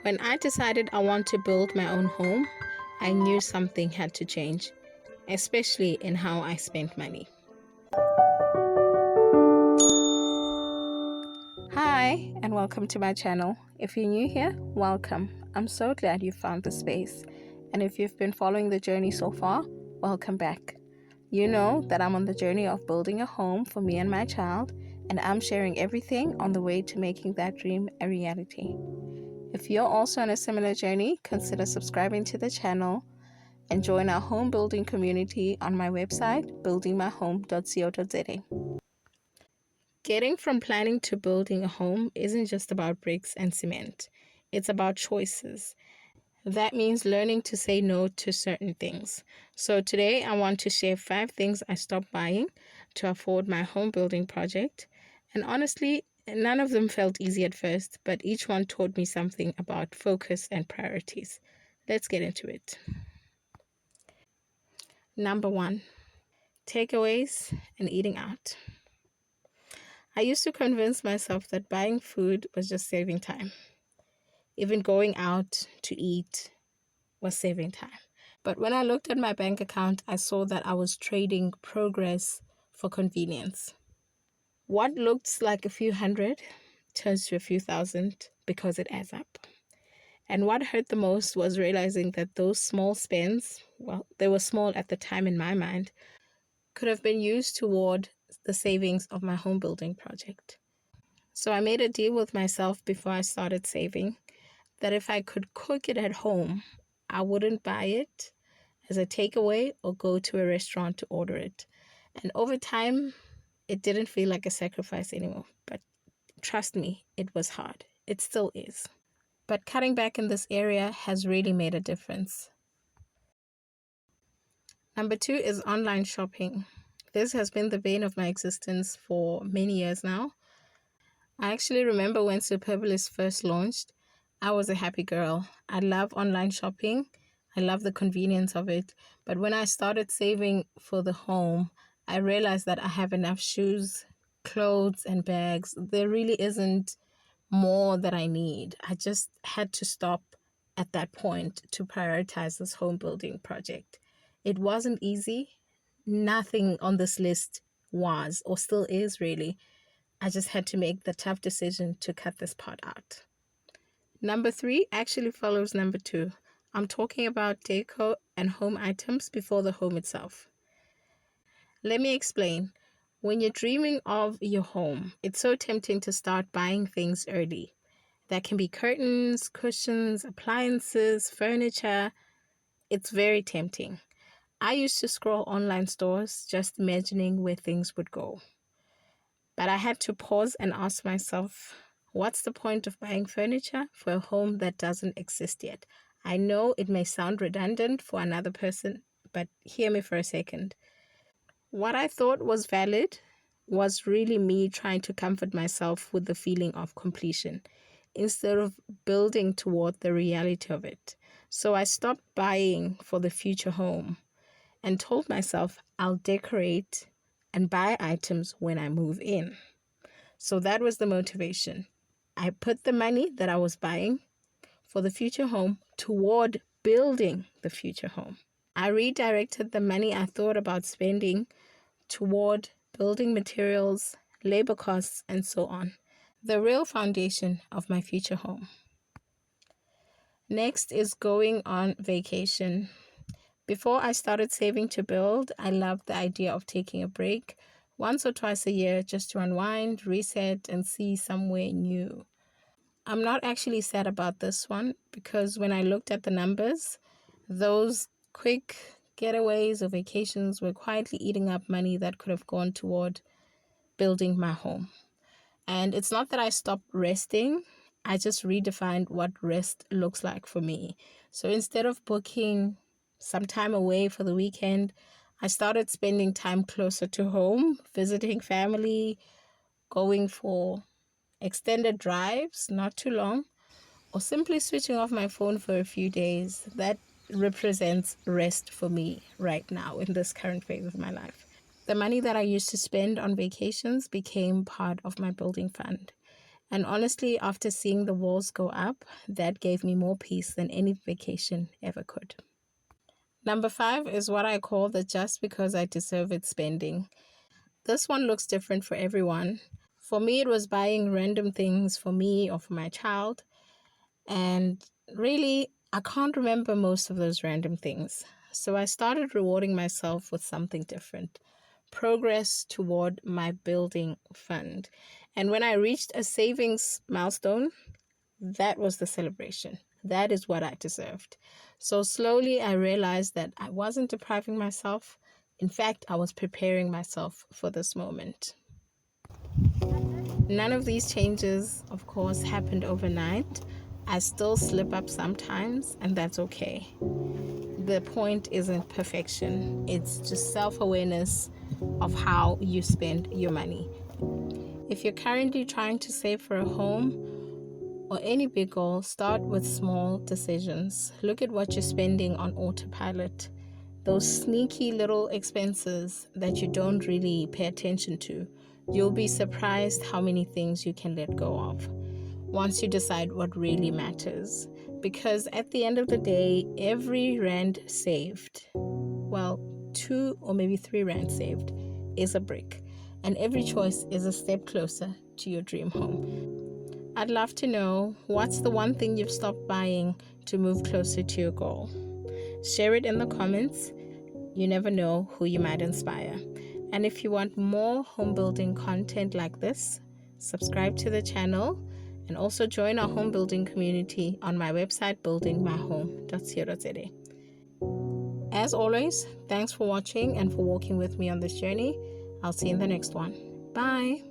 When I decided I want to build my own home, I knew something had to change, especially in how I spent money. Hi, and welcome to my channel. If you're new here, welcome. I'm so glad you found the space. And if you've been following the journey so far, welcome back. You know that I'm on the journey of building a home for me and my child, and I'm sharing everything on the way to making that dream a reality. If you're also on a similar journey, consider subscribing to the channel and join our home building community on my website, buildingmyhome.co.za. Getting from planning to building a home isn't just about bricks and cement. It's about choices. That means learning to say no to certain things. So today I want to share 5 things I stopped buying to afford my home building project. And honestly, none of them felt easy at first, but each one taught me something about focus and priorities. Let's get into it. Number 1, takeaways and eating out. I used to convince myself that buying food was just saving time. Even going out to eat was saving time. But when I looked at my bank account, I saw that I was trading progress for convenience. What looks like a few hundred turns to a few thousand because it adds up. And what hurt the most was realizing that those small spends, well, they were small at the time in my mind, could have been used toward the savings of my home building project. So I made a deal with myself before I started saving that if I could cook it at home, I wouldn't buy it as a takeaway or go to a restaurant to order it. And over time, it didn't feel like a sacrifice anymore. But trust me, it was hard. It still is. But cutting back in this area has really made a difference. Number 2 is online shopping. This has been the bane of my existence for many years now. I actually remember when Superbalist first launched, I was a happy girl. I love online shopping. I love the convenience of it. But when I started saving for the home, I realized that I have enough shoes, clothes, and bags. There really isn't more that I need. I just had to stop at that point to prioritize this home building project. It wasn't easy. Nothing on this list was or still is really. I just had to make the tough decision to cut this part out. Number 3 actually follows number 2. I'm talking about decor and home items before the home itself. Let me explain. When you're dreaming of your home, it's so tempting to start buying things early. That can be curtains, cushions, appliances, furniture. It's very tempting. I used to scroll online stores just imagining where things would go. But I had to pause and ask myself, what's the point of buying furniture for a home that doesn't exist yet? I know it may sound redundant for another person, but hear me for a second. What I thought was valid was really me trying to comfort myself with the feeling of completion instead of building toward the reality of it. So I stopped buying for the future home and told myself I'll decorate and buy items when I move in. So that was the motivation. I put the money that I was buying for the future home toward building the future home. I redirected the money I thought about spending toward building materials, labor costs, and so on. The real foundation of my future home. Next is going on vacation. Before I started saving to build, I loved the idea of taking a break once or twice a year just to unwind, reset, and see somewhere new. I'm not actually sad about this one because when I looked at the numbers, those quick getaways or vacations were quietly eating up money that could have gone toward building my home. And it's not that I stopped resting, I just redefined what rest looks like for me. So instead of booking some time away for the weekend, I started spending time closer to home, visiting family, going for extended drives, not too long, or simply switching off my phone for a few days. That represents rest for me right now in this current phase of my life. The money that I used to spend on vacations became part of my building fund. And honestly, after seeing the walls go up, that gave me more peace than any vacation ever could. Number 5 is what I call the just because I deserve it spending. This one looks different for everyone. For me, it was buying random things for me or for my child. And really, I can't remember most of those random things. So I started rewarding myself with something different, progress toward my building fund. And when I reached a savings milestone, that was the celebration. That is what I deserved. So slowly I realized that I wasn't depriving myself. In fact, I was preparing myself for this moment. None of these changes, of course, happened overnight. I still slip up sometimes, and that's okay. The point isn't perfection, it's just self awareness of how you spend your money. If you're currently trying to save for a home or any big goal, start with small decisions. Look at what you're spending on autopilot. Those sneaky little expenses that you don't really pay attention to. You'll be surprised how many things you can let go of once you decide what really matters. Because at the end of the day, every rand saved, well, 2 or maybe 3 rand saved, is a brick. And every choice is a step closer to your dream home. I'd love to know, what's the one thing you've stopped buying to move closer to your goal? Share it in the comments. You never know who you might inspire. And if you want more home building content like this, subscribe to the channel and also join our home building community on my website buildingmyhome.co.za. As always, thanks for watching and for walking with me on this journey. I'll see you in the next one. Bye.